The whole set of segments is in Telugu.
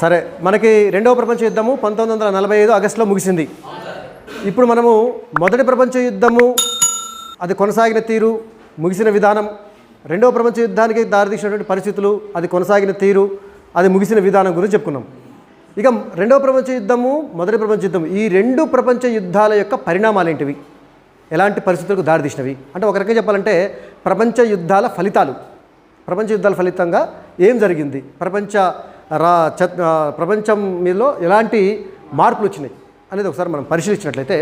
సరే, మనకి రెండవ ప్రపంచ యుద్ధము 1945 ఆగస్టులో ముగిసింది. ఇప్పుడు మనము మొదటి ప్రపంచ యుద్ధము అది కొనసాగిన తీరు, ముగిసిన విధానం, రెండవ ప్రపంచ యుద్ధానికి దారితీసినటువంటి పరిస్థితులు, అది కొనసాగిన తీరు, అది ముగిసిన విధానం గురించి చెప్పుకున్నాం. ఇక రెండవ ప్రపంచ యుద్ధము, మొదటి ప్రపంచ యుద్ధం, ఈ రెండు ప్రపంచ యుద్ధాల యొక్క పరిణామాలు ఏంటివి, ఎలాంటి పరిస్థితులకు దారితీసినవి అంటే ఒక రకంగా చెప్పాలంటే ప్రపంచ యుద్ధాల ఫలితాలు, ప్రపంచ యుద్ధాల ఫలితంగా ఏం జరిగింది, ప్రపంచం మీలో ఎలాంటి మార్పులు వచ్చినాయి అనేది ఒకసారి మనం పరిశీలించినట్లయితే,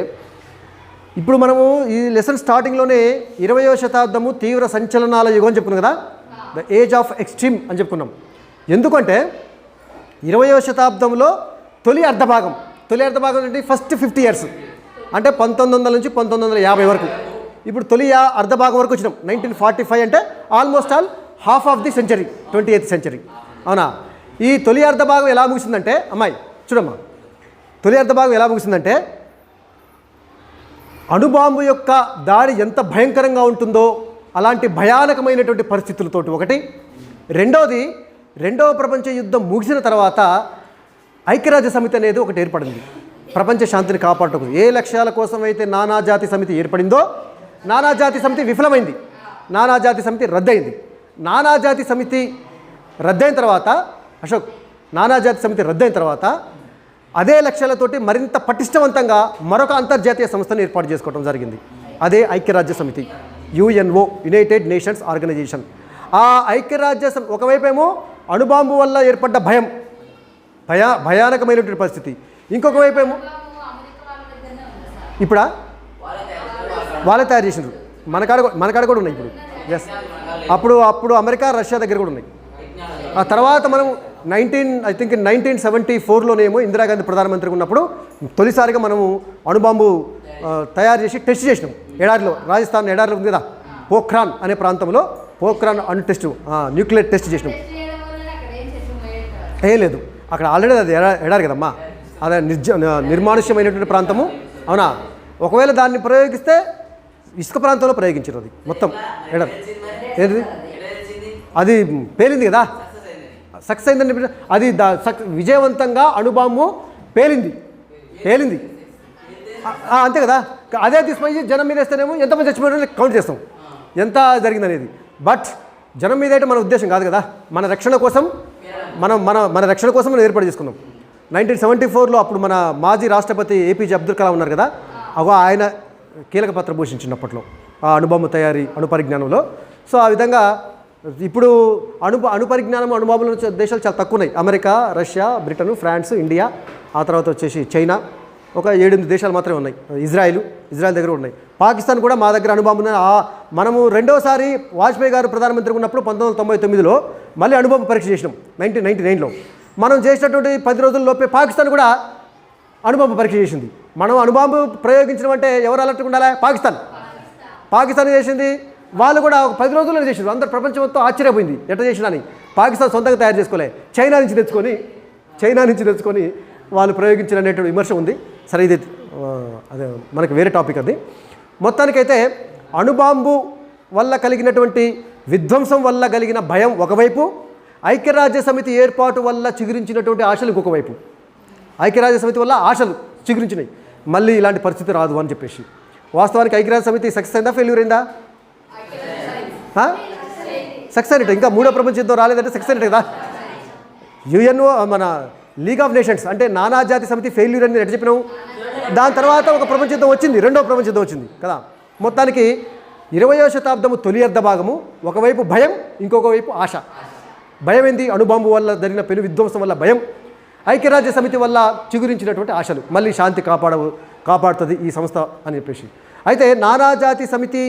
ఇప్పుడు మనము ఈ లెసన్ స్టార్టింగ్లోనే 20వ శతాబ్దము తీవ్ర సంచలనాల యుగం అని చెప్పుకున్నాం కదా, ద ఏజ్ ఆఫ్ ఎక్స్ట్రీమ్ అని చెప్పుకున్నాం. ఎందుకంటే 20వ శతాబ్దంలో తొలి అర్ధభాగం అంటే ఫస్ట్ 50 ఇయర్స్ అంటే 1900 నుంచి 1950 వరకు. ఇప్పుడు తొలి అర్ధభాగం వరకు వచ్చినాం. 1945 అంటే almost all half of the century, 20th century. అవునా? ఈ తొలి అర్ధభాగం ఎలా ముగిసిందంటే, అమ్మాయి చూడమ్మా, తొలి అర్ధభాగం ఎలా ముగిసిందంటే అణుబాంబు యొక్క దాడి ఎంత భయంకరంగా ఉంటుందో అలాంటి భయానకమైనటువంటి పరిస్థితులతోటి ఒకటి. రెండోది, రెండవ ప్రపంచ యుద్ధం ముగిసిన తర్వాత ఐక్యరాజ్య సమితి అనేది ఒకటి ఏర్పడింది. ప్రపంచ శాంతిని కాపాడటం ఏ లక్ష్యాల కోసం అయితే నానాజాతి సమితి ఏర్పడిందో నానాజాతి సమితి విఫలమైంది, నానాజాతి సమితి రద్దయింది. నానాజాతి సమితి రద్దయిన తర్వాత అశోక్, నానాజాతి సమితి రద్దయిన తర్వాత అదే లక్ష్యాలతోటి మరింత పటిష్టవంతంగా మరొక అంతర్జాతీయ సంస్థను ఏర్పాటు చేసుకోవడం జరిగింది. అదే ఐక్యరాజ్య సమితి, యుఎన్ఓ, యునైటెడ్ నేషన్స్ ఆర్గనైజేషన్. ఆ ఐక్యరాజ్య ఒకవైపేమో అణుబాంబు వల్ల ఏర్పడ్డ భయానకమైనటువంటి పరిస్థితి, ఇంకొక వైపేమో ఇప్పుడా వాళ్ళే తయారు చేసినారు, మనకాడ కూడా ఉన్నాయి ఇప్పుడు. ఎస్, అప్పుడు అమెరికా, రష్యా దగ్గర కూడా ఉన్నాయి. ఆ తర్వాత మనం 1974లోనేమో ఇందిరాగాంధీ ప్రధానమంత్రిగా ఉన్నప్పుడు తొలిసారిగా మనము అణుబాంబు తయారు చేసి టెస్ట్ చేసినాం ఎడారిలో, రాజస్థాన్ ఎడారిలో ఉంది కదా, పోఖ్రాన్ అనే ప్రాంతంలో పోఖ్రాన్ అణు టెస్ట్, న్యూక్లియర్ టెస్ట్ చేసినాం. ఏం లేదు, అక్కడ ఆల్రెడీ అది ఎడారి కదమ్మా, అదే నిర్మానుష్యమైనటువంటి ప్రాంతము. అవునా? ఒకవేళ దాన్ని ప్రయోగిస్తే ఇసుక ప్రాంతంలో ప్రయోగించారు, అది మొత్తం ఎడారి. ఏంటిది అది పేలింది కదా, సక్సెస్ అయిందండి. అది విజయవంతంగా అణుబాంబు పేలింది. అంతే కదా. అదే తీసుకుపోయి జనం మీద వేస్తేనేమో ఎంతమంది చచ్చిపోయారో కౌంట్ చేస్తాం, ఎంత జరిగిందనేది. బట్ జనం మీద అయితే మన ఉద్దేశం కాదు కదా, మన రక్షణ కోసం మన రక్షణ కోసం మనం ఏర్పాటు చేసుకున్నాం. 1974లో అప్పుడు మన మాజీ రాష్ట్రపతి ఏపీజే అబ్దుల్ కలాం ఉన్నారు కదా, ఆయన కీలక పాత్ర పోషించినప్పట్లో ఆ అణుబాంబు తయారీ, అణుపరిజ్ఞానంలో. సో ఆ విధంగా ఇప్పుడు అణుపరిజ్ఞానం, అణుబాంబుల దేశాలు చాలా తక్కువ ఉన్నాయి. America, Russia, Britain, France, India, ఆ తర్వాత వచ్చేసి చైనా, ఒక 7-8 దేశాలు మాత్రమే ఉన్నాయి. ఇజ్రాయిల్ దగ్గర ఉన్నాయి. పాకిస్తాన్ కూడా మా దగ్గర అణుబాంబు. మనము రెండోసారి వాజ్పేయి గారు ప్రధానమంత్రిగా ఉన్నప్పుడు 1999లో మళ్ళీ అణుబాంబు పరీక్ష చేసినాం. 1999లో మనం చేసినటువంటి 10 రోజుల్లోపే పాకిస్తాన్ కూడా అణుబాంబు పరీక్ష చేసింది. మనం అణుబాంబు ప్రయోగించడం అంటే ఎవరు అలర్ట్గా ఉండాలి? పాకిస్తాన్ చేసింది. వాళ్ళు కూడా ఒక 10 రోజుల్లో చేసారు. అందరు ప్రపంచం మొత్తం ఆశ్చర్యపోయింది ఎట్లా చేసినా అని. పాకిస్తాన్ సొంతంగా తయారు చేసుకోలే, చైనా నుంచి తెచ్చుకొని వాళ్ళు ప్రయోగించిన అనేటువంటి విమర్శ ఉంది. సరే, ఇది అదే మనకి వేరే టాపిక్. అది మొత్తానికైతే అణుబాంబు వల్ల కలిగినటువంటి విధ్వంసం వల్ల కలిగిన భయం ఒకవైపు, ఐక్యరాజ్య సమితి ఏర్పాటు వల్ల చిగురించినటువంటి ఆశలు ఇంకొక వైపు. ఐక్యరాజ్య సమితి వల్ల ఆశలు చిగురించినాయి, మళ్ళీ ఇలాంటి పరిస్థితి రాదు అని చెప్పేసి. వాస్తవానికి ఐక్యరాజ్య సమితి సక్సెస్ అయిందా, ఫెయిల్యూర్ అయిందా? సక్సెస్ అయినట్టు. ఇంకా మూడో ప్రపంచ యుద్ధం రాలేదంటే సక్సెస్ అయినట్టు కదా. యుఎన్ఓ, మన లీగ్ ఆఫ్ నేషన్స్ అంటే నానాజాతి సమితి ఫెయిల్యూర్ అని ఎట్లా చెప్పినావు. దాని తర్వాత ఒక ప్రపంచ యుద్ధం వచ్చింది, రెండవ ప్రపంచ యుద్ధం వచ్చింది కదా. మొత్తానికి 20వ శతాబ్దము తొలి అర్ధభాగము ఒకవైపు భయం, ఇంకొక వైపు ఆశ. భయం ఏంది? అణుబాంబు వల్ల జరిగిన పెను విధ్వంసం వల్ల భయం. ఐక్యరాజ్య సమితి వల్ల చిగురించినటువంటి ఆశలు, మళ్ళీ శాంతి కాపాడుతుంది ఈ సంస్థ అని చెప్పేసి. అయితే నానాజాతి సమితి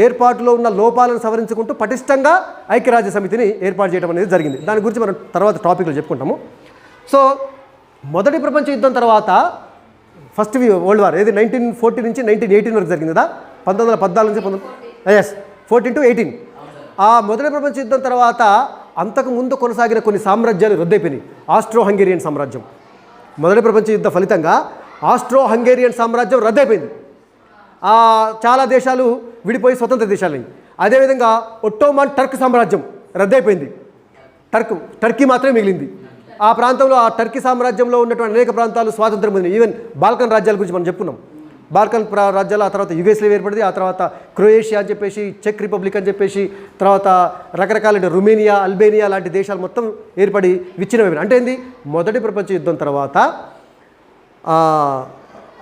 ఏర్పాటులో ఉన్న లోపాలను సవరించుకుంటూ పటిష్టంగా ఐక్యరాజ్య సమితిని ఏర్పాటు చేయడం అనేది జరిగింది. దాని గురించి మనం తర్వాత టాపిక్లో చెప్పుకుంటాము. సో మొదటి ప్రపంచ యుద్ధం తర్వాత ఫస్ట్ వరల్డ్ వార్ ఏది 1940 నుంచి 1918 వరకు జరిగింది కదా. 1914 నుంచి 14 to 18. ఆ మొదటి ప్రపంచ యుద్ధం తర్వాత అంతకు ముందు కొనసాగిన కొన్ని సామ్రాజ్యాలు రద్దయిపోయినాయి. ఆస్ట్రో హంగేరియన్ సామ్రాజ్యం, మొదటి ప్రపంచ యుద్ధ ఫలితంగా ఆస్ట్రో హంగేరియన్ సామ్రాజ్యం రద్దయిపోయింది. చాలా దేశాలు విడిపోయి స్వతంత్ర దేశాలని. అదేవిధంగా ఒట్టోమన్ టర్క్ సామ్రాజ్యం రద్దయిపోయింది, టర్కీ మాత్రమే మిగిలింది. ఆ ప్రాంతంలో ఆ టర్కీ సామ్రాజ్యంలో ఉన్నటువంటి అనేక ప్రాంతాలు స్వాతంత్రం పొందినాయి. ఈవెన్ బాల్కన్ రాజ్యాల గురించి మనం చెప్పుకున్నాం. బాల్కన్ రాజ్యాలు, ఆ తర్వాత యుగోస్లేవియా ఏర్పడింది, ఆ తర్వాత క్రొయేషియా అని చెప్పేసి, చెక్ రిపబ్లిక్ అని చెప్పేసి, తర్వాత రకరకాల రుమేనియా, అల్బేనియా లాంటి దేశాలు మొత్తం ఏర్పడి విచ్ఛిన్నమైపోయినాయి. అంటే ఏంది, మొదటి ప్రపంచ యుద్ధం తర్వాత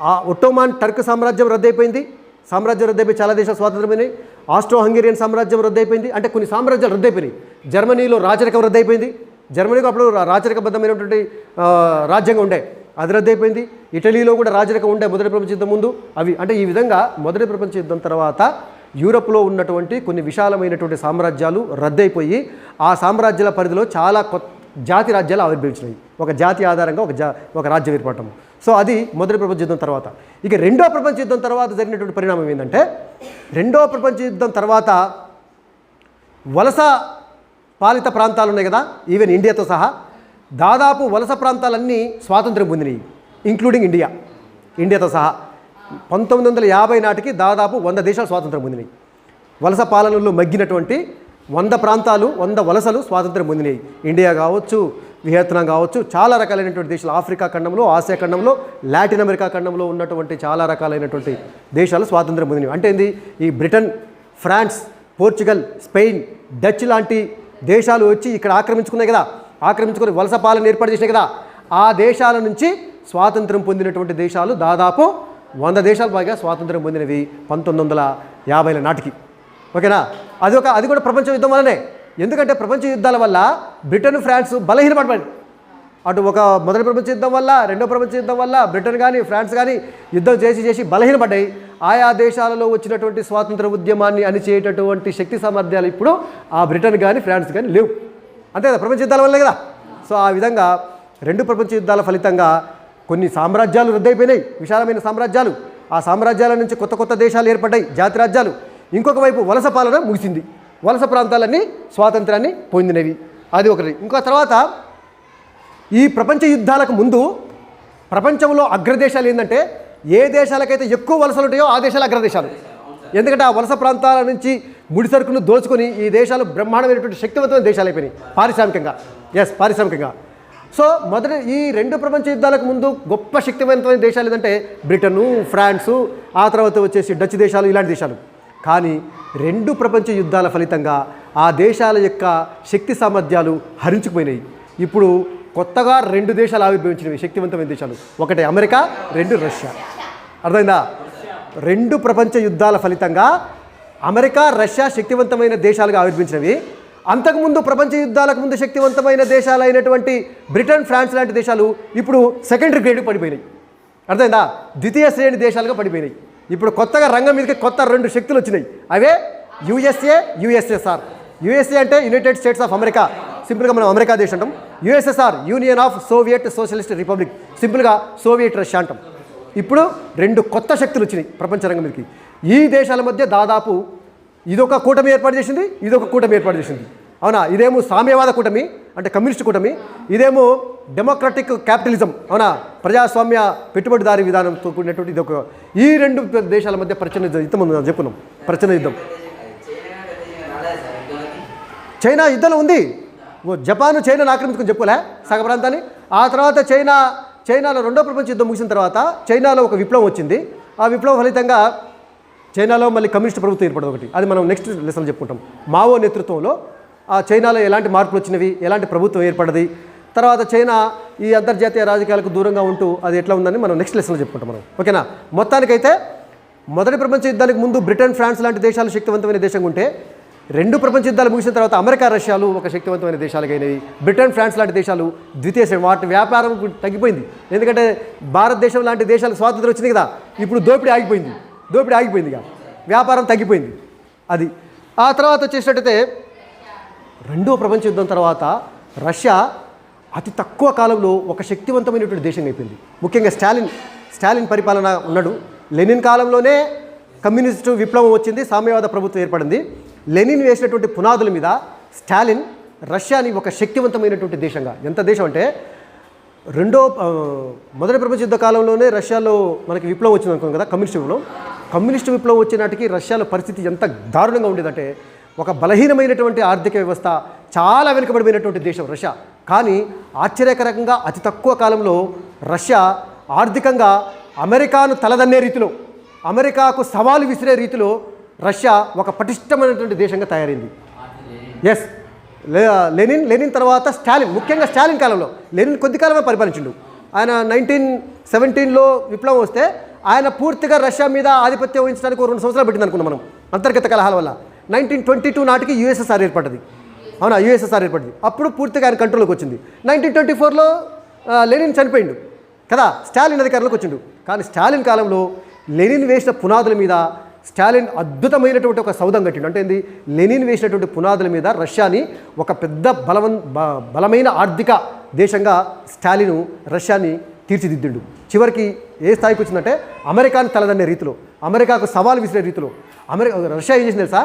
ఆ ఒట్టోమాన్ టర్క్ సామ్రాజ్యం రద్దయిపోయింది. చాలా దేశాలు స్వాతంత్రమైనాయి. ఆస్ట్రో హంగేరియన్ సామ్రాజ్యం రద్దయిపోయింది. అంటే కొన్ని సామ్రాజ్యాలు రద్దయిపోయినాయి. జర్మనీలో రాచరికం రద్దయిపోయింది. జర్మనీకి అప్పుడు రాచరికబద్ధమైనటువంటి రాజ్యంగా ఉండే, అది రద్దయిపోయింది. ఇటలీలో కూడా రాజరికం ఉండే మొదటి ప్రపంచ యుద్ధం ముందు. అవి అంటే ఈ విధంగా మొదటి ప్రపంచ యుద్ధం తర్వాత యూరప్లో ఉన్నటువంటి కొన్ని విశాలమైనటువంటి సామ్రాజ్యాలు రద్దయిపోయి ఆ సామ్రాజ్యాల పరిధిలో చాలా జాతి రాజ్యాలు ఆవిర్భవించినాయి. ఒక జాతి ఆధారంగా ఒక రాజ్యం ఏర్పడటం. సో అది మొదటి ప్రపంచ యుద్ధం తర్వాత. ఇక రెండో ప్రపంచ యుద్ధం తర్వాత జరిగినటువంటి పరిణామం ఏంటంటే, రెండో ప్రపంచ యుద్ధం తర్వాత వలస పాలిత ప్రాంతాలు ఉన్నాయి కదా, ఈవెన్ ఇండియాతో సహా దాదాపు వలస ప్రాంతాలన్నీ స్వాతంత్రం పొందినాయి, ఇంక్లూడింగ్ ఇండియాతో సహా. 1950 నాటికి దాదాపు 100 దేశాలు స్వాతంత్రం పొందినాయి. వలస పాలనలో మగ్గినటువంటి 100 ప్రాంతాలు, 100 వలసలు స్వాతంత్రం పొందినాయి. ఇండియా కావచ్చు, వియత్నాం కావచ్చు, చాలా రకాలైనటువంటి దేశాలు, ఆఫ్రికా ఖండంలో, ఆసియా ఖండంలో, లాటిన్ అమెరికా ఖండంలో ఉన్నటువంటి చాలా రకాలైనటువంటి దేశాలు స్వాతంత్రం పొందినవి. అంటే ఏంది, ఈ Britain, France, Portugal, Spain, Dutch లాంటి దేశాలు వచ్చి ఇక్కడ ఆక్రమించుకున్నాయి కదా, ఆక్రమించుకొని వలస పాలన ఏర్పాటు చేసినాయి కదా, ఆ దేశాల నుంచి స్వాతంత్రం పొందినటువంటి దేశాలు దాదాపు 100 దేశాలు పైగా స్వాతంత్రం పొందినవి 1950ల నాటికి. ఓకేనా, అది కూడా ప్రపంచ యుద్ధం వల్లనే. ఎందుకంటే ప్రపంచ యుద్ధాల వల్ల బ్రిటన్, ఫ్రాన్స్ బలహీనపడిపోయింది. అటు ఒక మొదటి ప్రపంచ యుద్ధం వల్ల, రెండో ప్రపంచ యుద్ధం వల్ల బ్రిటన్ కానీ ఫ్రాన్స్ కానీ యుద్ధం చేసి బలహీనపడ్డాయి. ఆయా దేశాలలో వచ్చినటువంటి స్వాతంత్ర ఉద్యమాన్ని అణిచేటటువంటి శక్తి సామర్థ్యాలు ఇప్పుడు ఆ బ్రిటన్ కానీ ఫ్రాన్స్ కానీ లేవు. అంతే కదా, ప్రపంచ యుద్ధాల వల్లే కదా. సో ఆ విధంగా రెండు ప్రపంచ యుద్ధాల ఫలితంగా కొన్ని సామ్రాజ్యాలు రద్దయిపోయినాయి, విశాలమైన సామ్రాజ్యాలు. ఆ సామ్రాజ్యాల నుంచి కొత్త దేశాలు ఏర్పడ్డాయి, జాతి రాజ్యాలు. ఇంకొక వైపు వలస పాలన ముగిసింది, వలస ప్రాంతాలన్నీ స్వాతంత్రాన్ని పొందినవి. అది ఒకటి. ఇంకో తర్వాత ఈ ప్రపంచ యుద్ధాలకు ముందు ప్రపంచంలో అగ్రదేశాలు ఏంటంటే, ఏ దేశాలకైతే ఎక్కువ వలసలు ఉంటాయో ఆ దేశాలు అగ్రదేశాలు. ఎందుకంటే ఆ వలస ప్రాంతాల నుంచి ముడి సరుకును దోచుకొని ఈ దేశాలు బ్రహ్మాండమైనటువంటి శక్తివంతమైన దేశాలు అయిపోయినాయి పారిశ్రామికంగా. సో మొదటి ఈ రెండు ప్రపంచ యుద్ధాలకు ముందు గొప్ప శక్తివంతమైన దేశాలు ఏంటంటే బ్రిటను, ఫ్రాన్సు, ఆ తర్వాత వచ్చేసి డచ్ దేశాలు, ఇలాంటి దేశాలు. కానీ రెండు ప్రపంచ యుద్ధాల ఫలితంగా ఆ దేశాల యొక్క శక్తి సామర్థ్యాలు హరించుకుపోయినాయి. ఇప్పుడు కొత్తగా రెండు దేశాలు ఆవిర్భవించినవి, శక్తివంతమైన దేశాలు. ఒకటి అమెరికా, రెండు రష్యా. అర్థమైందా? రెండు ప్రపంచ యుద్ధాల ఫలితంగా అమెరికా, రష్యా శక్తివంతమైన దేశాలుగా ఆవిర్భవించినవి. అంతకుముందు ప్రపంచ యుద్ధాలకు ముందు శక్తివంతమైన దేశాలు అయినటువంటి బ్రిటన్, ఫ్రాన్స్ లాంటి దేశాలు ఇప్పుడు సెకండరీ గ్రేడ్కి పడిపోయినాయి. అర్థమైందా? ద్వితీయ శ్రేణి దేశాలుగా పడిపోయినాయి. ఇప్పుడు కొత్తగా రంగం మీదకి కొత్త రెండు శక్తులు వచ్చినాయి. అవే యుఎస్ఏ, యుఎస్ఎస్ఆర్. యుఎస్ఏ అంటే యునైటెడ్ స్టేట్స్ ఆఫ్ అమెరికా, సింపుల్గా మనం అమెరికా దేశం అంటాం. USSR union of Soviet socialist republic, సింపుల్గా సోవియట్ రష్యా అంటాం. ఇప్పుడు రెండు కొత్త శక్తులు వచ్చినాయి ప్రపంచ రంగం మీదకి. ఈ దేశాల మధ్య దాదాపు ఇదొక కూటమి ఏర్పాటు చేసింది, ఇదొక కూటమి ఏర్పాటు చేసింది. అవునా? ఇదేమో సామ్యవాద కూటమి అంటే కమ్యూనిస్ట్ కూటమి, ఇదేమో డెమోక్రటిక్ క్యాపిటలిజం, అవునా, ప్రజాస్వామ్య పెట్టుబడిదారీ విధానంతో కూడినటువంటి ఇదొక. ఈ రెండు దేశాల మధ్య ప్రచన్న యుద్ధం ఉంది, చెప్పుకున్నాం. ప్రచన్న యుద్ధం చైనా యుద్ధంలో ఉంది. జపాను చైనాను ఆక్రమించుకుని చెప్పులే సగ ప్రాంతాన్ని. ఆ తర్వాత చైనాలో రెండో ప్రపంచ యుద్ధం ముగిసిన తర్వాత చైనాలో ఒక విప్లవం వచ్చింది. ఆ విప్లవం ఫలితంగా చైనాలో మళ్ళీ కమ్యూనిస్ట్ ప్రభుత్వం ఏర్పడదు ఒకటి. అది మనం నెక్స్ట్ లెసన్ చెప్పుకుంటాం. మావో నేతృత్వంలో ఆ చైనాలో ఎలాంటి మార్పులు వచ్చినవి, ఎలాంటి ప్రభుత్వం ఏర్పడది, తర్వాత చైనా ఈ అంతర్జాతీయ రాజకీయాలకు దూరంగా ఉంటూ అది ఎట్లా ఉందని మనం నెక్స్ట్ లెసన్లో చెప్పుకుంటాం మనం. ఓకేనా? మొత్తానికైతే మొదటి ప్రపంచ యుద్ధానికి ముందు బ్రిటన్, ఫ్రాన్స్ లాంటి దేశాలు శక్తివంతమైన దేశంగా ఉంటే, రెండు ప్రపంచ యుద్ధాలు ముగిసిన తర్వాత అమెరికా, రష్యాలు ఒక శక్తివంతమైన దేశాలుగా అయినవి. బ్రిటన్, ఫ్రాన్స్ లాంటి దేశాలు ద్వితీయ శ్రేణి, వాటి వ్యాపారం తగ్గిపోయింది. ఎందుకంటే భారతదేశం లాంటి దేశాలకు స్వాతంత్రం వచ్చింది కదా, ఇప్పుడు దోపిడీ ఆగిపోయింది ఇక, వ్యాపారం తగ్గిపోయింది. అది. ఆ తర్వాత వచ్చేసినట్టయితే రెండో ప్రపంచ యుద్ధం తర్వాత రష్యా అతి తక్కువ కాలంలో ఒక శక్తివంతమైనటువంటి దేశంగా అయిపోయింది. ముఖ్యంగా స్టాలిన్ పరిపాలన ఉన్నాడు. లెనిన్ కాలంలోనే కమ్యూనిస్టు విప్లవం వచ్చింది, సామ్యవాద ప్రభుత్వం ఏర్పడింది. లెనిన్ వేసినటువంటి పునాదుల మీద స్టాలిన్ రష్యాని ఒక శక్తివంతమైనటువంటి దేశంగా, ఎంత దేశం అంటే మొదటి ప్రపంచ యుద్ధ కాలంలోనే రష్యాలో మనకి విప్లవం వచ్చింది అనుకున్నాం కదా, కమ్యూనిస్టు విప్లవం వచ్చే నాటికి రష్యాలో పరిస్థితి ఎంత దారుణంగా ఉండేదంటే, ఒక బలహీనమైనటువంటి ఆర్థిక వ్యవస్థ, చాలా వెనుకబడిపోయినటువంటి దేశం రష్యా. కానీ ఆశ్చర్యకరంగా అతి తక్కువ కాలంలో రష్యా ఆర్థికంగా అమెరికాను తలదన్నే రీతిలో, అమెరికాకు సవాలు విసిరే రీతిలో రష్యా ఒక పటిష్టమైనటువంటి దేశంగా తయారైంది. ఎస్, లెనిన్ తర్వాత స్టాలిన్, ముఖ్యంగా స్టాలిన్ కాలంలో. లెనిన్ కొద్ది కాలమే పరిపాలించిండు. ఆయన 1917లో విప్లవం వస్తే ఆయన పూర్తిగా రష్యా మీద ఆధిపత్యం వహించడానికి 2 సంవత్సరాలు పెట్టింది అనుకున్నాం మనం, అంతర్గత కలహాల వల్ల. 1922 నాటికి యుఎస్ఎస్ఆర్ ఏర్పడ్డది. అవునా, యుఎస్ఎస్ఆర్ ఏర్పడింది. అప్పుడు పూర్తిగా ఆయన కంట్రోల్కి వచ్చింది. 1924లో లెనిన్ చనిపోయిండు కదా, స్టాలిన్ అధికారంలోకి వచ్చిండు. కానీ స్టాలిన్ కాలంలో లెనిన్ వేసిన పునాదుల మీద స్టాలిన్ అద్భుతమైనటువంటి ఒక సౌధం కట్టిండు. అంటే ఏంది, లెనిన్ వేసినటువంటి పునాదుల మీద రష్యాని ఒక పెద్ద బలమైన ఆర్థిక దేశంగా స్టాలిన్ రష్యాని తీర్చిదిద్దిండు. చివరికి ఏ స్థాయికి వచ్చిందంటే అమెరికాను తలదన్నే రీతిలో, అమెరికాకు సవాలు విసిరే రీతిలో రష్యా ఏం చేసింది తెలుసా?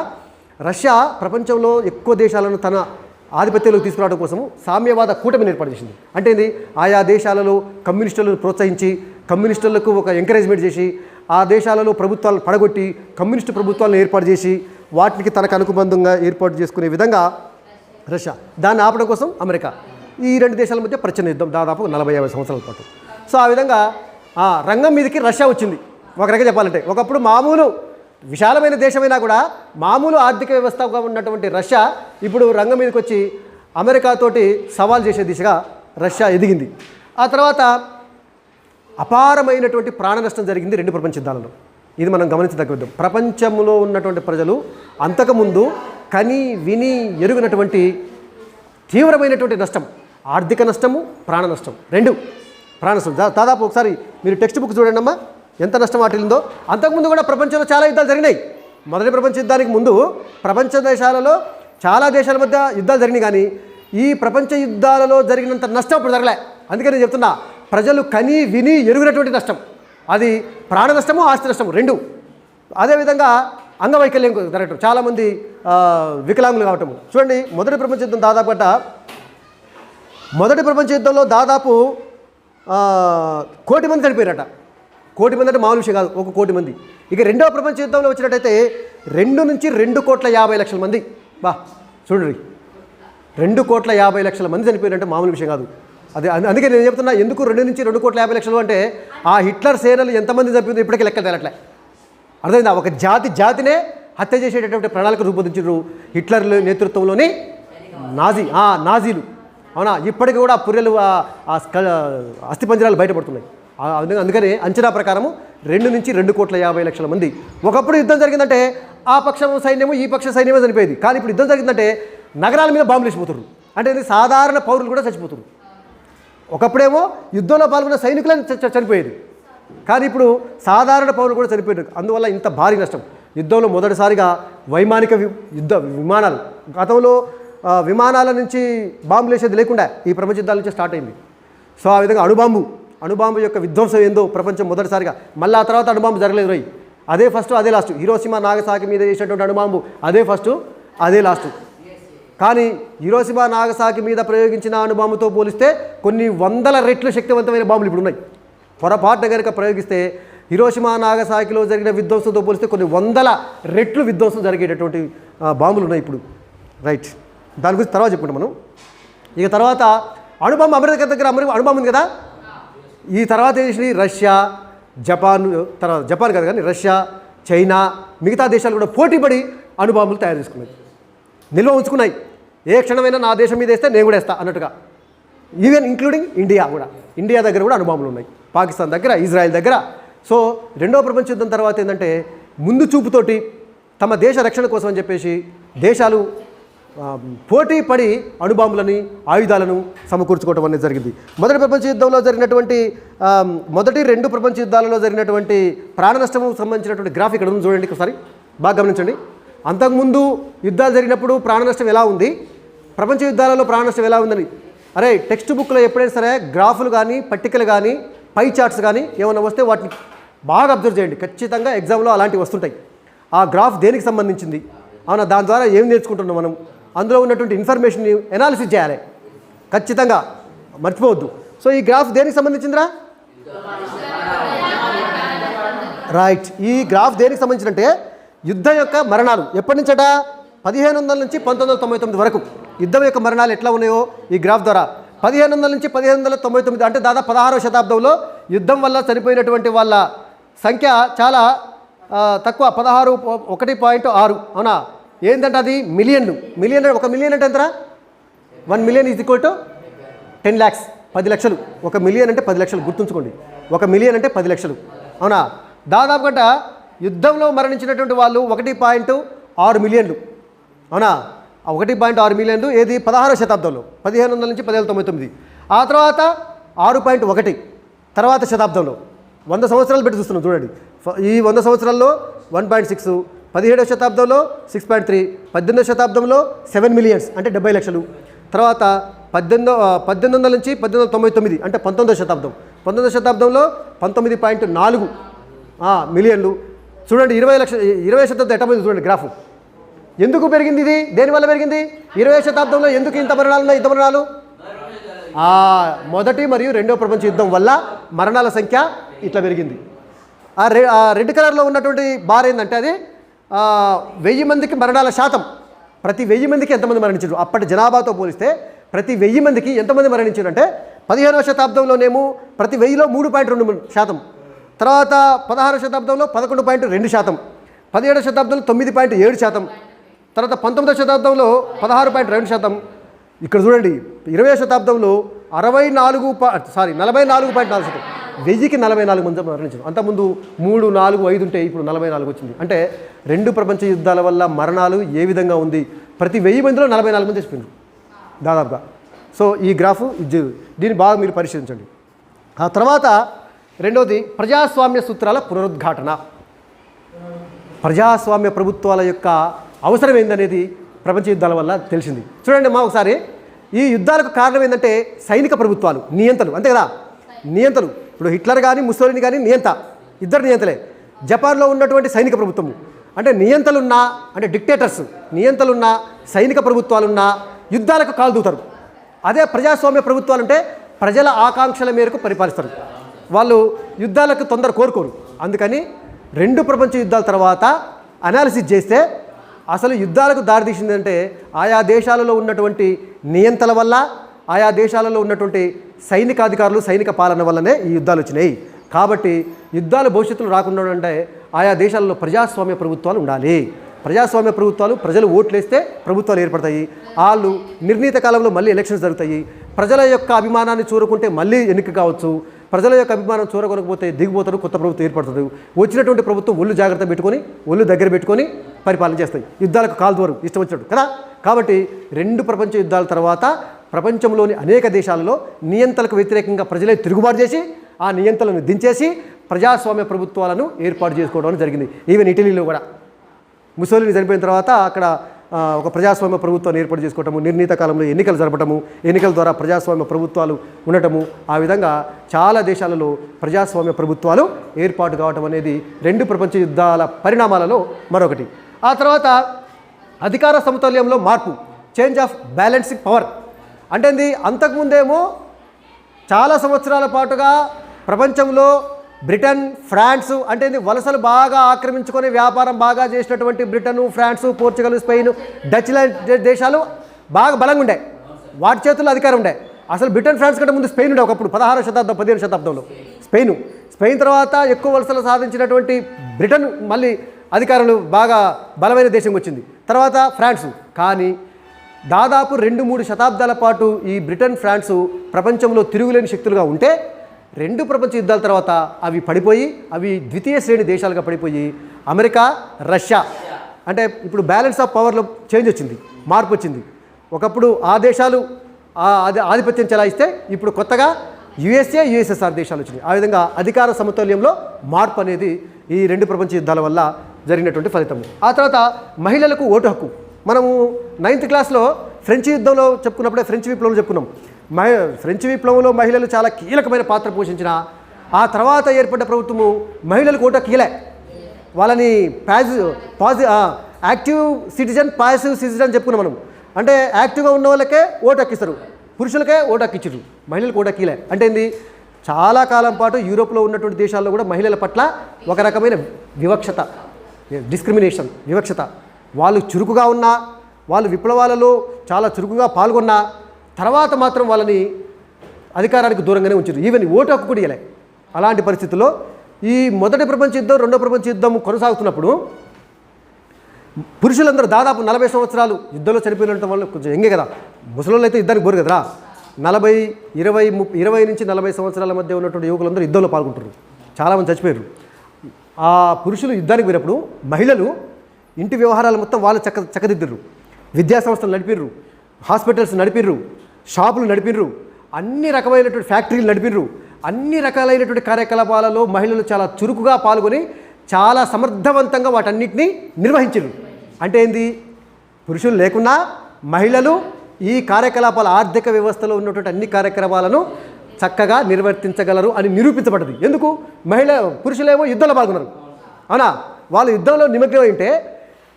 రష్యా ప్రపంచంలో ఎక్కువ దేశాలను తన ఆధిపత్యంలోకి తీసుకురావడం కోసము సామ్యవాద కూటమిని ఏర్పాటు చేసింది. అంటే ఏంది, ఆయా దేశాలలో కమ్యూనిస్టులను ప్రోత్సహించి, కమ్యూనిస్టులకు ఒక ఎంకరేజ్మెంట్ చేసి, ఆ దేశాలలో ప్రభుత్వాలను పడగొట్టి కమ్యూనిస్టు ప్రభుత్వాలను ఏర్పాటు చేసి వాటికి తనకు అనుబంధంగా ఏర్పాటు చేసుకునే విధంగా రష్యా. దాన్ని ఆపడం కోసం అమెరికా, ఈ 2 దేశాల మధ్య ప్రచన్న యుద్ధం దాదాపు 40-50 సంవత్సరాల పాటు. సో ఆ విధంగా రంగం మీదకి రష్యా వచ్చింది. ఒక రకంగా చెప్పాలంటే ఒకప్పుడు మామూలు విశాలమైన దేశమైనా కూడా మామూలు ఆర్థిక వ్యవస్థగా ఉన్నటువంటి రష్యా ఇప్పుడు రంగం మీదకి వచ్చి అమెరికాతోటి సవాల్ చేసే దిశగా రష్యా ఎదిగింది. ఆ తర్వాత అపారమైనటువంటి ప్రాణ నష్టం జరిగింది 2 ప్రపంచ యుద్ధాలలో. ఇది మనం గమనించదగ్గ. ప్రపంచంలో ఉన్నటువంటి ప్రజలు అంతకుముందు కని విని ఎరుగినటువంటి తీవ్రమైనటువంటి నష్టం, ఆర్థిక నష్టము, ప్రాణ నష్టం, 2 ప్రాణ నష్టం. దాదాపు ఒకసారి మీరు టెక్స్ట్ బుక్ చూడండి అమ్మా, ఎంత నష్టం వాటిల్లిందో. అంతకుముందు కూడా ప్రపంచంలో చాలా యుద్ధాలు జరిగినాయి. మొదటి ప్రపంచ యుద్ధానికి ముందు ప్రపంచ దేశాలలో చాలా దేశాల మధ్య యుద్ధాలు జరిగినాయి. కానీ ఈ ప్రపంచ యుద్ధాలలో జరిగినంత నష్టం ఇప్పుడు జరగలే. అందుకే నేను చెప్తున్నా, ప్రజలు కని విని ఎరుగినటువంటి నష్టం, అది ప్రాణ నష్టము, ఆస్తి నష్టము 2. అదేవిధంగా అంగవైకల్యం జరగటం, చాలామంది వికలాంగులు కావటం. చూడండి, మొదటి ప్రపంచ యుద్ధం దాదాపు మొదటి ప్రపంచ యుద్ధంలో దాదాపు 1 కోటి మంది చనిపోయారట. 1 కోటి మంది అంటే మామూలు విషయం కాదు, 1 కోటి మంది. ఇక రెండవ ప్రపంచ యుద్ధంలో వచ్చినట్టయితే 2 నుంచి 2,50,00,000 మంది. చూడండి, 2,50,00,000 మంది చనిపోయారంటే మామూలు విషయం కాదు. అదే అందుకే నేను చెప్తున్నా, ఎందుకు 2 నుంచి 2,50,00,000 అంటే ఆ హిట్లర్ సేనలు ఎంతమంది చంపిందో ఇప్పటికీ లెక్క తేలట్లే. అర్థమైందా? ఒక జాతినే హత్య చేసేటటువంటి ప్రణాళిక రూపొందించారు హిట్లర్ నేతృత్వంలోని నాజీలు. అవునా, ఇప్పటికీ కూడా పుర్రెలు అస్థిపంజరాలు బయటపడుతున్నాయి. అందుకని అంచనా ప్రకారము 2 నుంచి 2,50,00,000 మంది. ఒకప్పుడు యుద్ధం జరిగిందంటే ఆ పక్షం సైన్యము ఈ పక్ష సైన్యమే చనిపోయేది. కానీ ఇప్పుడు యుద్ధం జరిగిందంటే నగరాల మీద బాంబులు వేసిపోతున్నారు. అంటే ఇది సాధారణ పౌరులు కూడా చచ్చిపోతున్నారు. ఒకప్పుడేమో యుద్ధంలో పాల్గొన్న సైనికులే చనిపోయేది, కానీ ఇప్పుడు సాధారణ పౌరులు కూడా చనిపోయారు. అందువల్ల ఇంత భారీ నష్టం. యుద్ధంలో మొదటిసారిగా వైమానిక విమానాలు, గతంలో విమానాల నుంచి బాంబులు వేసేది లేకుండా ఈ ప్రపంచ యుద్ధాల నుంచి స్టార్ట్ అయింది. సో ఆ విధంగా అణుబాంబు యొక్క విధ్వంసం ఏందో ప్రపంచం మొదటిసారిగా. మళ్ళీ ఆ తర్వాత అణుబాంబు జరగలేదు రోయ్. అదే ఫస్ట్ అదే లాస్ట్. హిరోషిమా నాగసాకి మీద వేసినటువంటి అణుబాంబు అదే ఫస్ట్ అదే లాస్ట్. కానీ హిరోషిమా నాగసాకి మీద ప్రయోగించిన అణుబాంబుతో పోలిస్తే కొన్ని 100 రెట్లు శక్తివంతమైన బాంబులు ఇప్పుడు ఉన్నాయి. పొరపాటున కనుక ప్రయోగిస్తే హిరోషిమా నాగసాకిలో జరిగిన విధ్వంసంతో పోలిస్తే కొన్ని 100 రెట్లు విధ్వంసం జరిగేటటువంటి బాంబులు ఉన్నాయి ఇప్పుడు. రైట్, దాని గురించి తర్వాత చెప్పుకుంటాం మనం. ఇక తర్వాత అణుబాంబు అమెరికా దగ్గర అణుబాంబు ఉంది కదా. ఈ తర్వాత ఏం చేసినాయి, రష్యా, జపాన్ కాదు కానీ రష్యా, చైనా, మిగతా దేశాలు కూడా పోటీపడి అణుబాంబులు తయారు చేసుకున్నాయి, నిల్వ ఉంచుకున్నాయి. ఏ క్షణమైనా నా దేశం మీద వేస్తే నేను కూడా వేస్తా అన్నట్టుగా. ఈవెన్ ఇంక్లూడింగ్ ఇండియా దగ్గర కూడా అణుబాంబులు ఉన్నాయి, పాకిస్తాన్ దగ్గర, ఇజ్రాయెల్ దగ్గర. సో రెండవ ప్రపంచ యుద్ధం తర్వాత ఏంటంటే ముందు చూపుతోటి తమ దేశ రక్షణ కోసం అని చెప్పేసి దేశాలు పోటీ పడి అణుబాంబులని, ఆయుధాలను సమకూర్చుకోవడం అనేది జరిగింది. మొదటి ప్రపంచ యుద్ధంలో జరిగినటువంటి మొదటి 2 ప్రపంచ యుద్ధాలలో జరిగినటువంటి ప్రాణ నష్టము సంబంధించినటువంటి గ్రాఫ్ ఇక్కడ ఉంది చూడండి, ఒకసారి బాగా గమనించండి. అంతకుముందు యుద్ధాలు జరిగినప్పుడు ప్రాణ నష్టం ఎలా ఉంది, ప్రపంచ యుద్ధాలలో ప్రాణ నష్టం ఎలా ఉందని. అరే, టెక్స్ట్ బుక్లో ఎప్పుడైనా సరే గ్రాఫులు కానీ, పట్టికలు కానీ, పై చార్ట్స్ కానీ ఏమైనా వస్తే వాటిని బాగా అబ్జర్వ్ చేయండి. ఖచ్చితంగా ఎగ్జామ్లో అలాంటివి వస్తుంటాయి. ఆ గ్రాఫ్ దేనికి సంబంధించింది, అవునా, దాని ద్వారా ఏం నేర్చుకుంటున్నాం మనం, అందులో ఉన్నటువంటి ఇన్ఫర్మేషన్ని ఎనాలిసిస్ చేయాలి, ఖచ్చితంగా మర్చిపోవద్దు. సో ఈ గ్రాఫ్ దేనికి సంబంధించిందిరా? రైట్, ఈ గ్రాఫ్ దేనికి సంబంధించినంటే యుద్ధం యొక్క మరణాలు ఎప్పటి నుంచట 1500 నుంచి 1999 వరకు యుద్ధం యొక్క మరణాలు ఎట్లా ఉన్నాయో ఈ గ్రాఫ్ ద్వారా 1500 నుంచి 1599 అంటే దాదాపు 16వ శతాబ్దంలో యుద్ధం వల్ల చనిపోయినటువంటి వాళ్ళ సంఖ్య చాలా తక్కువ, 1.6 అవునా. ఏంటంటే అది మిలియన్. ఒక మిలియన్ అంటే ఎంతరా? 1 million is equal to 10 lakhs, 10 లక్షలు. 1 మిలియన్ అంటే 10 లక్షలు, గుర్తుంచుకోండి. 1 మిలియన్ అంటే 10 లక్షలు, అవునా. దాదాపుగా యుద్ధంలో మరణించినటువంటి వాళ్ళు 1.6 మిలియన్లు, అవునా. 1.6 మిలియన్లు ఏది 16వ శతాబ్దంలో, 1500 నుంచి 1599. ఆ తర్వాత 6.1 తర్వాత శతాబ్దంలో, 100 సంవత్సరాలు పెట్టి చూస్తున్నాం చూడండి. ఈ 100 సంవత్సరాల్లో 1.6, 17వ శతాబ్దంలో 6.3, 18వ శతాబ్దంలో 7 మిలియన్స్ అంటే 70 లక్షలు. తర్వాత 1800 నుంచి 1899 అంటే 19వ శతాబ్దం, 19వ శతాబ్దంలో 19.4 మిలియన్లు. చూడండి 20వ శతాబ్దం ఎట్టబోయింది చూడండి గ్రాఫ్. ఎందుకు పెరిగింది ఇది? దేనివల్ల పెరిగింది? 20వ శతాబ్దంలో ఎందుకు ఇంత మరణాలు ఉన్నాయి? ఇంత మరణాలు మొదటి మరియు రెండవ ప్రపంచ యుద్ధం వల్ల మరణాల సంఖ్య ఇట్లా పెరిగింది. ఆ రెడ్ కలర్లో ఉన్నటువంటి బార్ ఏంటంటే అది 1000 మందికి మరణాల శాతం. ప్రతి 1000 మందికి ఎంతమంది మరణించారు? అప్పటి జనాభాతో పోలిస్తే ప్రతి 1000 మందికి ఎంతమంది మరణించారు అంటే 15వ శతాబ్దంలోనేమో ప్రతి 1000లో 3.2%, తర్వాత 16వ శతాబ్దంలో 11.2%, 17వ శతాబ్దంలో 9.7%, తర్వాత 19వ శతాబ్దంలో 16.2%. ఇక్కడ చూడండి 20వ శతాబ్దంలో 44.4%. 1000కి 44 మంది మరణించారు. అంతకుముందు 3, 4, 5 ఉంటే ఇప్పుడు 44 వచ్చింది. అంటే 2 ప్రపంచ యుద్ధాల వల్ల మరణాలు ఏ విధంగా ఉంది? ప్రతి 1000 మందిలో 44 మంది చచ్చిపోయినారు దాదాపుగా. సో ఈ గ్రాఫ్ దీన్ని బాగా మీరు పరిశీలించండి. ఆ తర్వాత రెండవది ప్రజాస్వామ్య సూత్రాల పునరుద్ఘాటన. ప్రజాస్వామ్య ప్రభుత్వాల యొక్క అవసరం ఏందనేది ప్రపంచ యుద్ధాల వల్ల తెలిసింది. చూడండి ఒకసారి ఈ యుద్ధాలకు కారణం ఏంటంటే సైనిక ప్రభుత్వాలు, నియంతలు, అంతే కదా. నియంతలు ఇప్పుడు హిట్లర్ కానీ ముస్సోలిని కానీ నియంత, ఇద్దరు నియంతలే. జపాన్లో ఉన్నటువంటి సైనిక ప్రభుత్వము అంటే నియంతలున్నా, అంటే డిక్టేటర్స్, నియంతలున్నా సైనిక ప్రభుత్వాలున్నా యుద్ధాలకు కాల్దూతారు. అదే ప్రజాస్వామ్య ప్రభుత్వాలు అంటే ప్రజల ఆకాంక్షల మేరకు పరిపాలిస్తారు. వాళ్ళు యుద్ధాలకు తొందర కోరుకోరు. అందుకని 2 ప్రపంచ యుద్ధాల తర్వాత అనాలిసిస్ చేస్తే అసలు యుద్ధాలకు దారితీసిందంటే ఆయా దేశాలలో ఉన్నటువంటి నియంతల వల్ల, ఆయా దేశాలలో ఉన్నటువంటి సైనికాధికారులు, సైనిక పాలన వల్లనే ఈ యుద్ధాలు వచ్చినాయి. కాబట్టి యుద్ధాలు భవిష్యత్తులో రాకుండా అంటే ఆయా దేశాలలో ప్రజాస్వామ్య ప్రభుత్వాలు ఉండాలి. ప్రజాస్వామ్య ప్రభుత్వాలు, ప్రజలు ఓట్లేస్తే ప్రభుత్వాలు ఏర్పడతాయి. వాళ్ళు నిర్ణీత కాలంలో మళ్ళీ ఎలక్షన్స్ జరుగుతాయి. ప్రజల యొక్క అభిమానాన్ని చూరుకుంటే మళ్ళీ ఎన్నిక కావచ్చు. ప్రజల యొక్క అభిమానం చూరకొనకపోతే దిగిపోతారు, కొత్త ప్రభుత్వం ఏర్పడుతుంది. వచ్చినటువంటి ప్రభుత్వం ఒళ్ళు జాగ్రత్త పెట్టుకొని, ఒళ్ళు దగ్గర పెట్టుకొని పరిపాలన చేస్తాయి. యుద్ధాలకు కాల్దోరు ఇష్టం వచ్చినట్టు కదా. కాబట్టి 2 ప్రపంచ యుద్ధాల తర్వాత ప్రపంచంలోని అనేక దేశాలలో నియంతలకు వ్యతిరేకంగా ప్రజలే తిరుగుబాటు చేసి ఆ నియంతలను దించేసి ప్రజాస్వామ్య ప్రభుత్వాలను ఏర్పాటు చేసుకోవడం జరిగింది. ఈవెన్ ఇటలీలో కూడా ముసోలిని చనిపోయిన తర్వాత అక్కడ ఒక ప్రజాస్వామ్య ప్రభుత్వాన్ని ఏర్పాటు చేసుకోవటము, నిర్ణీత కాలంలో ఎన్నికలు జరపటము, ఎన్నికల ద్వారా ప్రజాస్వామ్య ప్రభుత్వాలు ఉండటము, ఆ విధంగా చాలా దేశాలలో ప్రజాస్వామ్య ప్రభుత్వాలు ఏర్పాటు కావటం అనేది 2 ప్రపంచ యుద్ధాల పరిణామాలలో మరొకటి. ఆ తర్వాత అధికార సమతుల్యంలో మార్పు, చేంజ్ ఆఫ్ బ్యాలెన్సింగ్ పవర్. అంటే అంతకుముందేమో చాలా సంవత్సరాల పాటుగా ప్రపంచంలో బ్రిటన్, ఫ్రాన్స్ అంటే వలసలు బాగా ఆక్రమించుకొని వ్యాపారం బాగా చేసినటువంటి Britain, France, Portugal, Spain, Dutch లాంటి దేశాలు బాగా బలంగా ఉండే, వాటి చేతుల్లో అధికారం ఉండే. అసలు బ్రిటన్, ఫ్రాన్స్ కంటే ముందు స్పెయిన్ ఉండే ఒకప్పుడు 16వ శతాబ్దం 15వ శతాబ్దంలో. స్పెయిన్ తర్వాత ఎక్కువ వలసలు సాధించినటువంటి బ్రిటన్ మళ్ళీ అధికారులు బాగా బలమైన దేశంగా వచ్చింది. తర్వాత ఫ్రాన్స్. కానీ దాదాపు 2-3 శతాబ్దాల పాటు ఈ బ్రిటన్, ఫ్రాన్స్ ప్రపంచంలో తిరుగులేని శక్తులుగా ఉంటే 2 ప్రపంచ యుద్ధాల తర్వాత అవి పడిపోయి, అవి ద్వితీయ శ్రేణి దేశాలుగా పడిపోయి అమెరికా, రష్యా అంటే ఇప్పుడు బ్యాలెన్స్ ఆఫ్ పవర్లో చేంజ్ వచ్చింది, మార్పు వచ్చింది. ఒకప్పుడు ఆ దేశాలు ఆధిపత్యం చెలాయిస్తే ఇప్పుడు కొత్తగా యుఎస్ఏ, యుఎస్ఎస్ఆర్ దేశాలు వచ్చినాయి. ఆ విధంగా అధికార సమతుల్యంలో మార్పు అనేది ఈ 2 ప్రపంచ యుద్ధాల వల్ల జరిగినటువంటి ఫలితం. ఆ తర్వాత మహిళలకు ఓటు హక్కు. మనము 9th క్లాస్లో ఫ్రెంచ్ యుద్ధంలో చెప్పుకున్నప్పుడే ఫ్రెంచ్ విప్లవంలో చెప్పుకున్నాం. ఫ్రెంచ్ విప్లవంలో మహిళలు చాలా కీలకమైన పాత్ర పోషించిన ఆ తర్వాత ఏర్పడ్డ ప్రభుత్వము మహిళలకు ఓటు హక్కు ఇలే. వాళ్ళని యాక్టివ్ సిటిజన్, పాసివ్ సిటిజన్ చెప్పుకున్నాం మనం. అంటే యాక్టివ్గా ఉన్న వాళ్ళకే ఓటు హక్కిస్తారు, పురుషులకే ఓటు హక్కు ఇచ్చారు, మహిళలకు ఓటు హక్కు ఇలే. అంటే ఏంది, చాలా కాలం పాటు యూరోప్లో ఉన్నటువంటి దేశాల్లో కూడా మహిళల పట్ల ఒక రకమైన వివక్షత, డిస్క్రిమినేషన్, వివక్షత. వాళ్ళు చురుకుగా ఉన్నా, వాళ్ళు విప్లవాలలో చాలా చురుకుగా పాల్గొన్నా తర్వాత మాత్రం వాళ్ళని అధికారానికి దూరంగానే ఉంచారు. ఈవెన్ ఓటు హక్కు కూడా ఇవ్వలే. అలాంటి పరిస్థితుల్లో ఈ మొదటి ప్రపంచ యుద్ధం, రెండో ప్రపంచ యుద్ధం కొనసాగుతున్నప్పుడు పురుషులందరూ దాదాపు 40 సంవత్సరాలు యుద్ధంలో చనిపోయిన వాళ్ళు కొంచెం ఎంగే కదా, ముసలోళ్ళు అయితే యుద్ధానికి పోరు కదరా. 20 నుంచి 40 సంవత్సరాల మధ్య ఉన్నటువంటి యువకులందరూ యుద్ధంలో పాల్గొంటారు. చాలామంది చచ్చిపోయారు. ఆ పురుషులు యుద్ధానికి పోయినప్పుడు మహిళలు ఇంటి వ్యవహారాలు మొత్తం వాళ్ళు చక్కదిద్దరు. విద్యా సంస్థలు నడిపిర్రు, హాస్పిటల్స్ నడిపిర్రు, షాపులు నడిపిర్రు, అన్ని రకమైనటువంటి ఫ్యాక్టరీలు నడిపిర్రు. అన్ని రకాలైనటువంటి కార్యకలాపాలలో మహిళలు చాలా చురుకుగా పాల్గొని చాలా సమర్థవంతంగా వాటన్నిటిని నిర్వహించారు. అంటే ఏంది, పురుషులు లేకున్నా మహిళలు ఈ కార్యకలాపాల ఆర్థిక వ్యవస్థలో ఉన్నటువంటి అన్ని కార్యక్రమాలను చక్కగా నిర్వర్తించగలరు అని నిరూపించబడ్డది. ఎందుకు, పురుషులేమో యుద్ధంలో పాల్గొన్నారు. అవునా, వాళ్ళు యుద్ధంలో నిమగ్నమై ఉంటే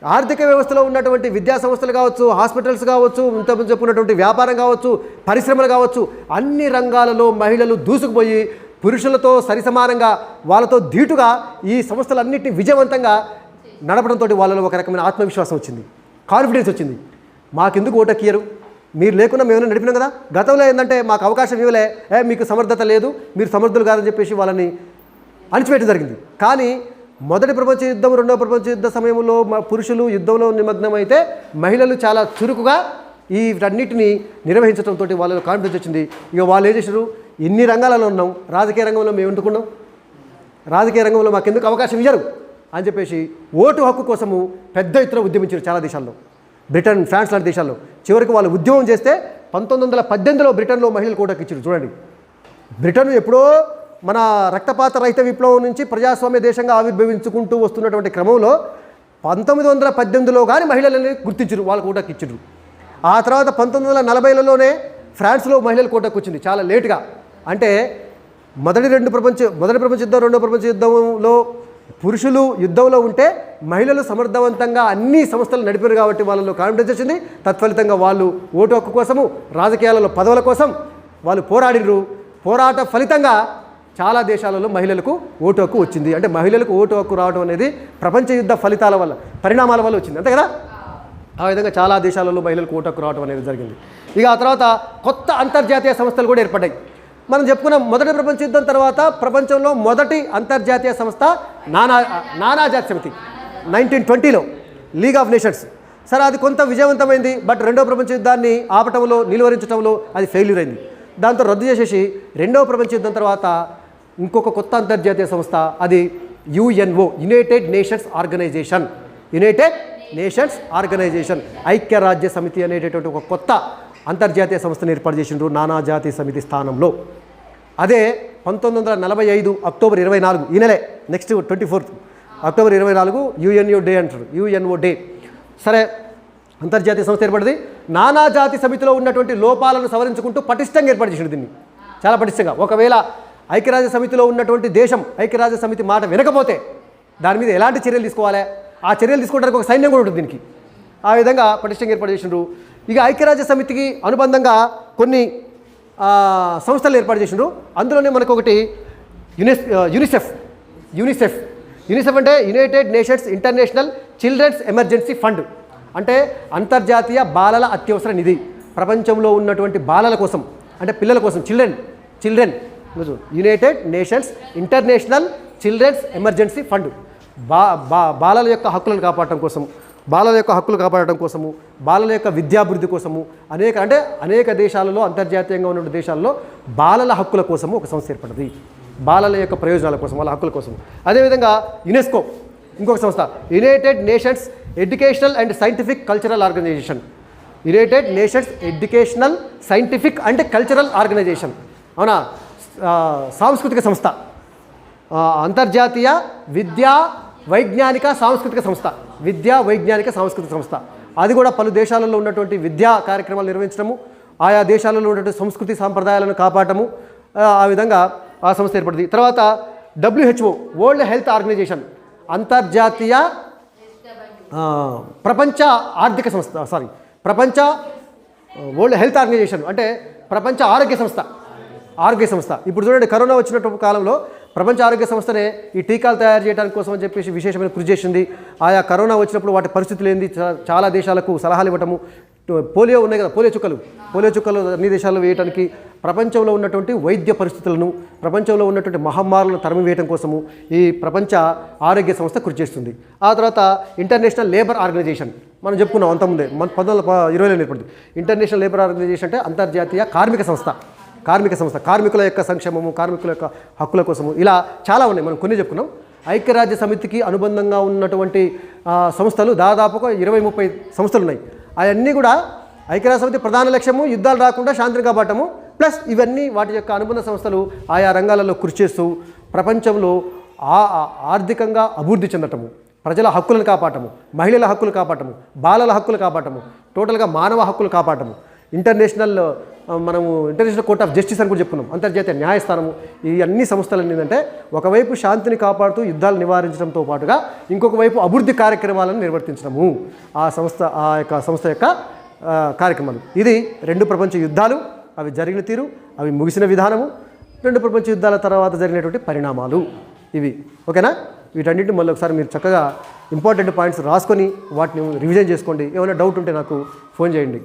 ఆర్థిక వ్యవస్థలో ఉన్నటువంటి విద్యా సంస్థలు కావచ్చు, హాస్పిటల్స్ కావచ్చు, ఇంతకుముందు చెప్పుకున్నటువంటి వ్యాపారం కావచ్చు, పరిశ్రమలు కావచ్చు, అన్ని రంగాలలో మహిళలు దూసుకుపోయి పురుషులతో సరిసమానంగా వాళ్ళతో ధీటుగా ఈ సంస్థలన్నింటినీ విజయవంతంగా నడపడంతో వాళ్ళలో ఒక రకమైన ఆత్మవిశ్వాసం వచ్చింది, కాన్ఫిడెన్స్ వచ్చింది. మాకెందుకు ఓటెక్కియరు, మీరు లేకుండా మేమైనా నడిపినాం కదా. గతంలో ఏంటంటే మాకు అవకాశం ఇవ్వలే, మీకు సమర్థత లేదు, మీరు సమర్థులు కాదని చెప్పేసి వాళ్ళని అణిచివేయడం జరిగింది. కానీ మొదటి ప్రపంచ యుద్ధం, రెండవ ప్రపంచ యుద్ధ సమయంలో పురుషులు యుద్ధంలో నిమగ్నమైతే మహిళలు చాలా చురుకుగా ఈ వీటన్నిటిని నిర్వహించడంతో వాళ్ళలో కాన్ఫిడెన్స్ వచ్చింది. ఇక వాళ్ళు ఏం చేశారు, ఎన్ని రంగాలలో ఉన్నాం, రాజకీయ రంగంలో మేము ఎందుకున్నాం, రాజకీయ రంగంలో మాకెందుకు అవకాశం ఇవ్వరు అని చెప్పేసి ఓటు హక్కు కోసము పెద్ద ఎత్తున ఉద్యమించారు చాలా దేశాల్లో, బ్రిటన్, ఫ్రాన్స్ లాంటి దేశాల్లో. చివరికి వాళ్ళు ఉద్యమం చేస్తే 1918లో బ్రిటన్లో మహిళలకు ఓటు హక్కు ఇచ్చారు. చూడండి, బ్రిటన్ ఎప్పుడో మన రక్తపాత రహిత విప్లవం నుంచి ప్రజాస్వామ్య దేశంగా ఆవిర్భవించుకుంటూ వస్తున్నటువంటి క్రమంలో 1918లో కానీ మహిళలని గుర్తించరు, వాళ్ళకు ఓటు హక్కు ఇచ్చారు. ఆ తర్వాత 1940లలోనే ఫ్రాన్స్లో మహిళలకు ఓటు హక్కు వచ్చింది, చాలా లేటుగా. అంటే మొదటి ప్రపంచ యుద్ధం, రెండో ప్రపంచ యుద్ధంలో పురుషులు యుద్ధంలో ఉంటే మహిళలు సమర్థవంతంగా అన్ని సంస్థలు నడిపారు కాబట్టి వాళ్ళలో కాన్ఫిడెన్స్ వచ్చింది. తత్ఫలితంగా వాళ్ళు ఓటు హక్కు కోసము, రాజకీయాలలో పదవుల కోసం వాళ్ళు పోరాడిర్రు. పోరాట ఫలితంగా చాలా దేశాలలో మహిళలకు ఓటు హక్కు వచ్చింది. అంటే మహిళలకు ఓటు హక్కు రావడం అనేది ప్రపంచ యుద్ధ ఫలితాల వల్ల, పరిణామాల వల్ల వచ్చింది, అంతే కదా. ఆ విధంగా చాలా దేశాలలో మహిళలకు ఓటు హక్కు రావడం అనేది జరిగింది. ఇక ఆ తర్వాత కొత్త అంతర్జాతీయ సంస్థలు కూడా ఏర్పడ్డాయి. మనం చెప్పుకున్నాం, మొదటి ప్రపంచ యుద్ధం తర్వాత ప్రపంచంలో మొదటి అంతర్జాతీయ సంస్థ నానాజాతి సమితి 1920లో, లీగ్ ఆఫ్ నేషన్స్. సరే, అది కొంత విజయవంతమైంది. బట్ రెండో ప్రపంచ యుద్ధాన్ని ఆపటంలో, నిలువరించడంలో అది ఫెయిల్యూర్ అయింది. దాంతో రద్దు చేసేసి రెండవ ప్రపంచ యుద్ధం తర్వాత ఇంకొక కొత్త అంతర్జాతీయ సంస్థ, అది UNO, United Nations Organisation. United Nations Organisation, ఐక్యరాజ్య సమితి అనేటటువంటి ఒక కొత్త అంతర్జాతీయ సంస్థను ఏర్పాటు చేసిండ్రు నానాజాతి సమితి స్థానంలో. అదే 1945 అక్టోబర్ 24, ఈ నెలే, నెక్స్ట్ 24 అక్టోబర్ 24 యుఎన్ఓ డే అంటారు, యుఎన్ఓ డే. సరే, అంతర్జాతీయ సంస్థ ఏర్పడింది. నానాజాతి సమితిలో ఉన్నటువంటి లోపాలను సవరించుకుంటూ పటిష్టంగా ఏర్పాటు చేసిండు దీన్ని, చాలా పటిష్టంగా. ఒకవేళ ఐక్యరాజ్య సమితిలో ఉన్నటువంటి దేశం ఐక్యరాజ్య సమితి మాట వినకపోతే దాని మీద ఎలాంటి చర్యలు తీసుకోవాలి, ఆ చర్యలు తీసుకోవడానికి ఒక సైన్యం కూడా ఉంటుంది దీనికి. ఆ విధంగా పటిష్టంగా ఏర్పాటు చేసిండ్రు. ఇక ఐక్యరాజ్య సమితికి అనుబంధంగా కొన్ని సంస్థలు ఏర్పాటు చేసిండ్రు. అందులోనే మనకు ఒకటి యునిసెఫ్ అంటే United Nations International Children's Emergency Fund. అంటే అంతర్జాతీయ బాలల అత్యవసర నిధి. ప్రపంచంలో ఉన్నటువంటి బాలల కోసం, అంటే పిల్లల కోసం, children United Nations International Children's Emergency Fund. బాలల యొక్క హక్కులను కాపాడటం కోసం, బాలల కోసము, బాలల యొక్క విద్యాభివృద్ధి కోసము అనేక దేశాలలో, అంతర్జాతీయంగా ఉన్న దేశాల్లో బాలల హక్కుల కోసము ఒక సంస్థ ఏర్పడింది. బాలల యొక్క ప్రయోజనాల కోసం, వాళ్ళ హక్కుల కోసం. అదేవిధంగా యునెస్కో ఇంకొక సంస్థ, United Nations Educational and Scientific Cultural Organisation. United Nations Educational Scientific and Cultural Organisation, అవునా, సాంస్కృతిక సంస్థ. అంతర్జాతీయ విద్యా వైజ్ఞానిక సాంస్కృతిక సంస్థ. అది కూడా పలు దేశాలలో ఉన్నటువంటి విద్యా కార్యక్రమాలు నిర్వహించడము, ఆయా దేశాలలో ఉన్నటువంటి సంస్కృతి సాంప్రదాయాలను కాపాడటము, ఆ విధంగా ఆ సంస్థ ఏర్పడింది. తర్వాత WHO, వరల్డ్ హెల్త్ ఆర్గనైజేషన్, అంతర్జాతీయ ప్రపంచ వరల్డ్ హెల్త్ ఆర్గనైజేషన్ అంటే ప్రపంచ ఆరోగ్య సంస్థ. ఇప్పుడు చూడండి, కరోనా వచ్చినటువంటి కాలంలో ప్రపంచ ఆరోగ్య సంస్థనే ఈ టీకాలు తయారు చేయడానికి కోసం అని చెప్పేసి విశేషమైన కృషి చేసింది. ఆయా కరోనా వచ్చినప్పుడు వాటి పరిస్థితులు ఏంది, చాలా దేశాలకు సలహాలు ఇవ్వటము, పోలియో ఉన్నాయి కదా, పోలియో చుక్కలు అన్ని దేశాల్లో వేయడానికి ప్రపంచంలో ఉన్నటువంటి వైద్య పరిస్థితులను, ప్రపంచంలో ఉన్నటువంటి మహమ్మారులను తరిమివేయడం కోసము ఈ ప్రపంచ ఆరోగ్య సంస్థ కృషి చేస్తుంది. ఆ తర్వాత ఇంటర్నేషనల్ లేబర్ ఆర్గనైజేషన్ మనం చెప్పుకున్నాం అంతకుముందే, మన 1920లో ఏర్పడింది. ఇంటర్నేషనల్ లేబర్ ఆర్గనైజేషన్ అంటే అంతర్జాతీయ కార్మిక సంస్థ. కార్మికుల యొక్క సంక్షేమము, కార్మికుల యొక్క హక్కుల కోసము, ఇలా చాలా ఉన్నాయి, మనం కొన్ని చెప్పుకున్నాం. ఐక్యరాజ్య సమితికి అనుబంధంగా ఉన్నటువంటి సంస్థలు దాదాపుగా 20-30 సంస్థలు ఉన్నాయి. అవన్నీ కూడా ఐక్యరాజ్య సమితి ప్రధాన లక్ష్యము యుద్ధాలు రాకుండా శాంతిని కాపాడటము, ప్లస్ ఇవన్నీ వాటి యొక్క అనుబంధ సంస్థలు ఆయా రంగాలలో కృషి చేస్తూ ప్రపంచంలో ఆర్థికంగా అభివృద్ధి చెందటము, ప్రజల హక్కులను కాపాడటము, మహిళల హక్కులు కాపాడటము, బాలల హక్కులు కాపాడటము, టోటల్గా మానవ హక్కులు కాపాడటము, ఇంటర్నేషనల్ కోర్ట్ ఆఫ్ జస్టిస్ అని కూడా చెప్పుకున్నాం, అంతర్జాతీయ న్యాయస్థానము. ఈ అన్ని సంస్థలు ఏంటంటే ఒకవైపు శాంతిని కాపాడుతూ యుద్ధాలు నివారించడంతో పాటుగా ఇంకొక వైపు అభివృద్ధి కార్యక్రమాలను నిర్వర్తించడము ఆ సంస్థ యొక్క కార్యక్రమాలు. ఇది 2 ప్రపంచ యుద్ధాలు, అవి జరిగిన తీరు, అవి ముగిసిన విధానము, 2 ప్రపంచ యుద్ధాల తర్వాత జరిగినటువంటి పరిణామాలు ఇవి. ఓకేనా? వీటన్నిటిని మళ్ళీ ఒకసారి మీరు చక్కగా ఇంపార్టెంట్ పాయింట్స్ రాసుకొని వాటిని రివిజన్ చేసుకోండి. ఏమైనా డౌట్ ఉంటే నాకు ఫోన్ చేయండి.